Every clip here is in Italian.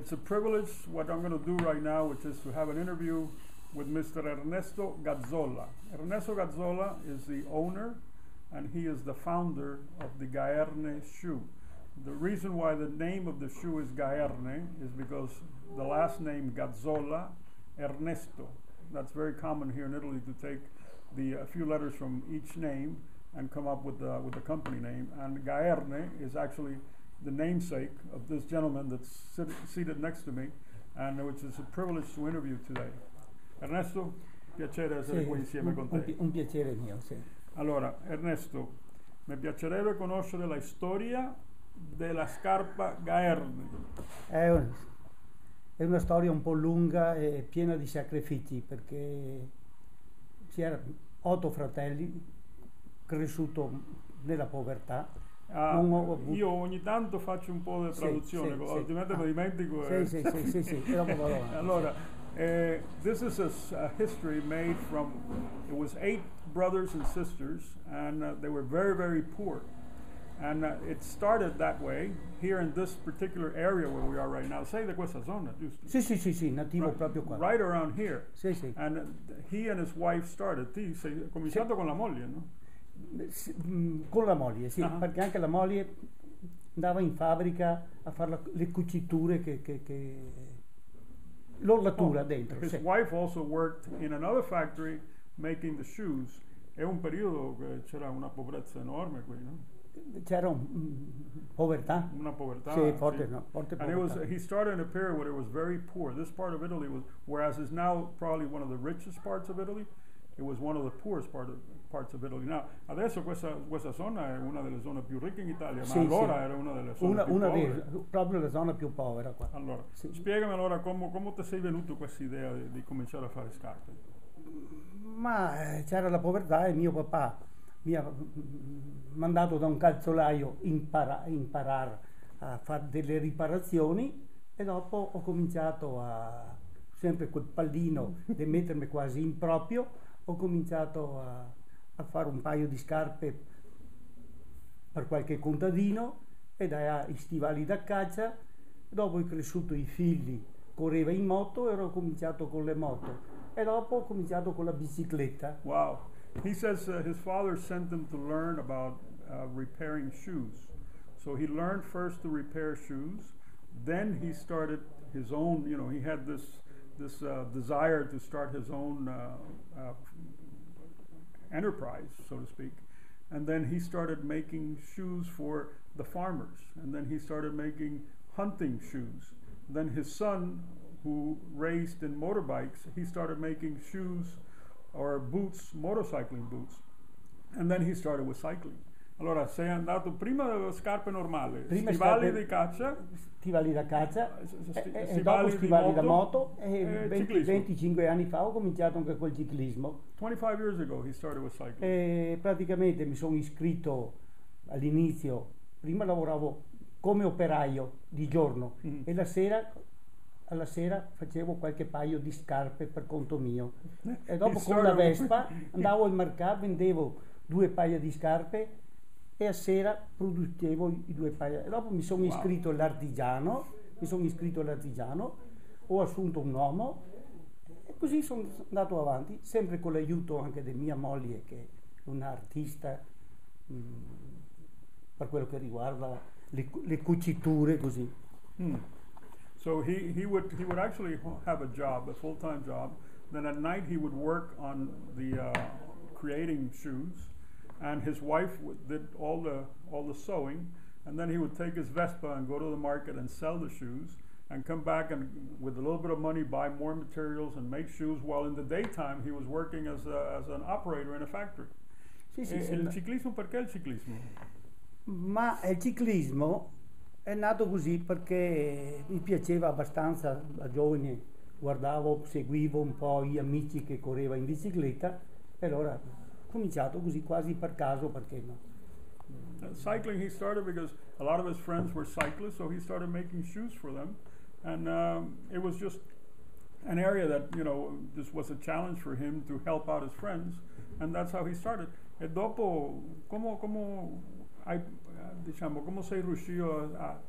it's a privilege what I'm going to do right now, which is to have an interview with Mr. Ernesto Gazzola. Ernesto Gazzola is the owner and he is the founder of the Gaerne shoe. The reason why the name of the shoe is Gaerne is because the last name Gazzola, Ernesto. That's very common here in Italy to take a few letters from each name and come up with the company name. And Gaerne is actually the namesake of this gentleman that's seated next to me, and which is a privilege to interview today. Ernesto, piacere essere qui insieme con te. Un piacere mio, sì. Allora, Ernesto, mi piacerebbe conoscere la storia della scarpa Gaerne. È una storia un po' lunga e piena di sacrifici, perché c'erano 8 fratelli, cresciuto nella povertà. Io ogni tanto faccio un po' di traduzione, altrimenti mi dimentico. Sì. Allora, this is a history made from, it was 8 brothers and sisters, and they were very, very poor. And it started that way here in this particular area where we are right now. Sei di questa zona, giusto? Sì, nativo proprio qua. Right around here. Sì. And he and his wife started. Ti sei cominciato con la moglie, no? Con la moglie, sì, perché anche la moglie andava in fabbrica a fare le cuciture l'orlatura dentro. His wife also worked in another factory making the shoes. È un periodo che c'era una povertà enorme qui, no? C'era povertà. Una povertà. Sì, forte povertà. And he started in a period where it was very poor. This part of Italy was, whereas it's now probably one of the richest parts of Italy, it was one of the poorest parts of Italy. Now, adesso questa zona è una delle zone più ricche in Italia, ma allora era una delle zone più povere. Proprio la zona più povera qua. Allora, spiegami allora come ti sei venuto questa idea di cominciare a fare scarpe? Ma c'era la povertà e mio papà mi ha mandato da un calzolaio imparare a fare delle riparazioni, e dopo ho cominciato sempre quel pallino di mettermi quasi in proprio, ho cominciato a fare un paio di scarpe per qualche contadino e i stivali da caccia. Dopo ho cresciuto i figli, correva in moto e ho cominciato con le moto, e dopo ho cominciato con la bicicletta. Wow. He says his father sent him to learn about repairing shoes. So he learned first to repair shoes, then he started his own, he had this desire to start his own enterprise, so to speak. And then he started making shoes for the farmers. And then he started making hunting shoes. Then his son, who raced in motorbikes, he started making shoes or boots, motorcycling boots. And then he started with cycling. Allora, sei andato prima delle scarpe normali, stivali di caccia, stivali da caccia, e dopo stivali da moto, e 25 anni fa ho cominciato anche col ciclismo. 25 years ago he started with cycling. E praticamente mi sono iscritto all'inizio, prima lavoravo come operaio di giorno, e alla sera facevo qualche paio di scarpe per conto mio, e dopo con la Vespa andavo al mercato, vendevo 2 paia di scarpe e a sera producevo i 2 paia, e dopo mi sono iscritto all'artigiano, ho assunto un uomo e così sono andato avanti, sempre con l'aiuto anche di mia moglie, che è un'artista per quello che riguarda le cuciture, così. So he would actually have a job, a full-time job. Then at night he would work on the creating shoes, and his wife did all the sewing. And then he would take his Vespa and go to the market and sell the shoes, and come back and with a little bit of money buy more materials and make shoes. While in the daytime he was working as an operator in a factory. Il ciclismo, perché il ciclismo? Ma il ciclismo è nato così perché mi piaceva abbastanza da giovane, seguivo un po' gli amici che correvano in bicicletta, e allora ho cominciato così quasi per caso, perché no. Cycling he started because a lot of his friends were cyclists, so he started making shoes for them, and it was just an area that, this was a challenge for him to help out his friends, and that's how he started. E dopo, come sei riuscito a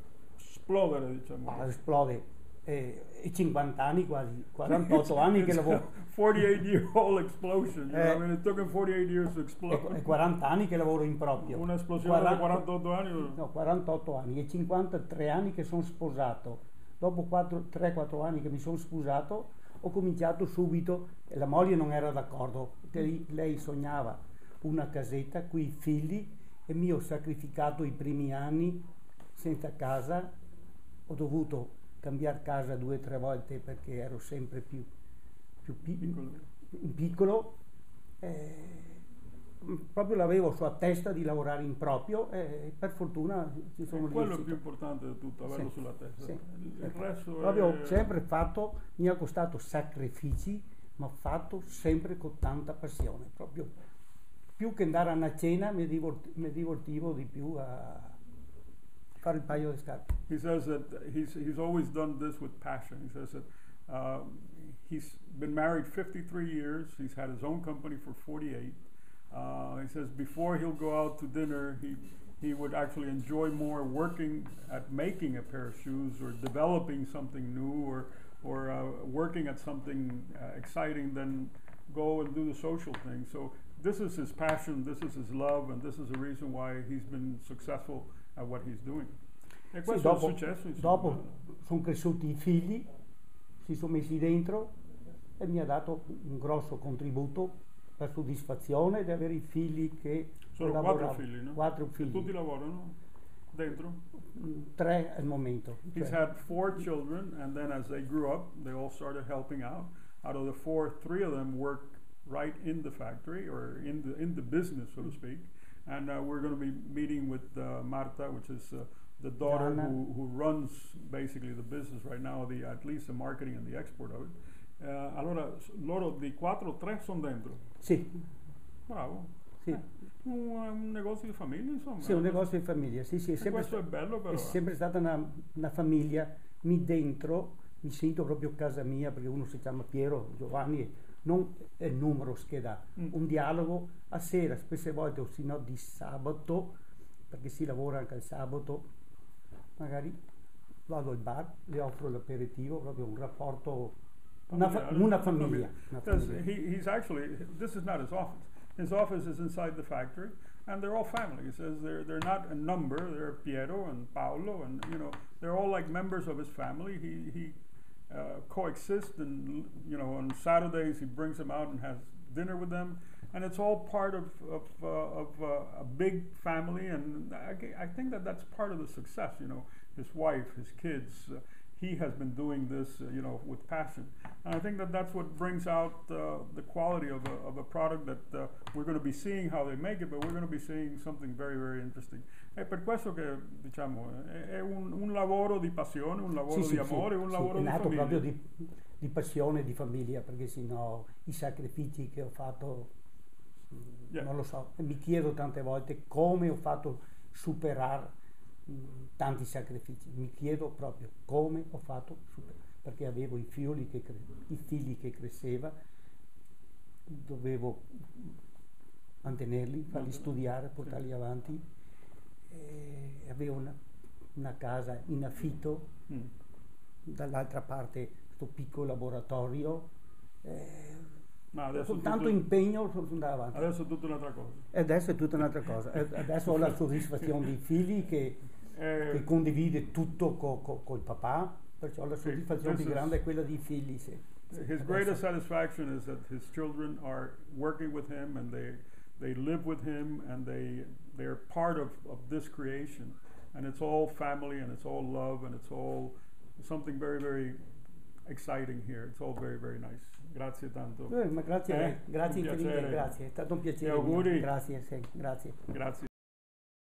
esplodere, diciamo? Esplode. e 50 anni quasi, 48 anni che lavoro. 48-year-old explosion. I mean, it took him 48 years to explode. E 40 anni che lavoro in proprio. Un'esplosione di 48 anni? No, 48 anni e 53 anni che sono sposato. Dopo 3-4 anni che mi sono sposato, ho cominciato subito, e la moglie non era d'accordo, lei sognava una casetta con i figli e mi ho sacrificato i primi anni senza casa, ho dovuto cambiare casa 2 o 3 volte perché ero sempre più piccolo. Proprio l'avevo sulla testa di lavorare in proprio e per fortuna ci sono riuscito. Quello è più importante di tutto, averlo sulla testa. Sì. Il resto proprio è... sempre fatto, mi ha costato sacrifici, ma fatto sempre con tanta passione. Proprio più che andare a una cena mi divertivo di più a fare il paio di scarpe. He says that he's always done this with passion. He says that he's been married 53 years. He's had his own company for 48. He says before he'll go out to dinner, he would actually enjoy more working at making a pair of shoes or developing something new or working at something exciting than go and do the social thing. So this is his passion, this is his love, and this is the reason why he's been successful at what he's doing. E questo è successo. Dopo sono cresciuti i figli, si sono messi dentro e mi ha dato un grosso contributo per soddisfazione di avere i figli che sono 4 figli, no? 4 figli. E tutti lavorano dentro? 3 al momento. He's had 4 children, and then as they grew up, they all started helping out. Out of the 4, 3 of them work right in the factory or in the business, so to speak. And we're going to be meeting with Marta, which is the daughter who runs basically the business right now, at least the marketing and the export of it. Allora, loro di 4, 3 sono dentro? Sì. Bravo. Sì. Un negozio di famiglia, insomma. Sì, un negozio di famiglia, sì, sì. Questo è bello però. È sempre stata una famiglia, mi sento proprio casa mia, perché uno si chiama Piero, Giovanni, non è il numero scheda, un dialogo a sera, spesse volte o se no di sabato, perché si lavora anche il sabato, magari vado al bar, le offro l'aperitivo, proprio un rapporto, una famiglia. He's actually, this is not his office. His office is inside the factory, and they're all family. He says they're not a number. They're Piero and Paolo, and they're all like members of his family. He coexists, and on Saturdays he brings them out and has dinner with them, and it's all part of a big family. And I think that's part of the success. His wife, his kids. He has been doing this, with passion, and I think that's what brings out the quality of a product that we're going to be seeing how they make it, but we're going to be seeing something very, very interesting. È per questo che diciamo è un lavoro di passione, un lavoro di amore, un lavoro di famiglia. È nato proprio di passione, di famiglia, perché sennò i sacrifici che ho fatto non lo so. E mi chiedo tante volte come ho fatto superare tanti sacrifici, mi chiedo proprio come ho fatto perché avevo i figli che cresceva, dovevo mantenerli, farli studiare, portarli avanti, avevo una casa in affitto, dall'altra parte questo piccolo laboratorio, con tanto impegno sono andato avanti. Adesso è tutta un'altra cosa. E adesso è tutta un'altra cosa. Adesso ho la soddisfazione dei figli che condivide tutto col papà, perciò la soddisfazione più grande è quella dei figli. Sì. His greatest satisfaction is that his children are working with him and they live with him and they're part of this creation, and it's all family and it's all love and it's all something very, very exciting here. It's all very, very nice. Grazie tanto. Ma grazie infinite, grazie, è stato un piacere. Auguri. Grazie, sì, grazie. Grazie.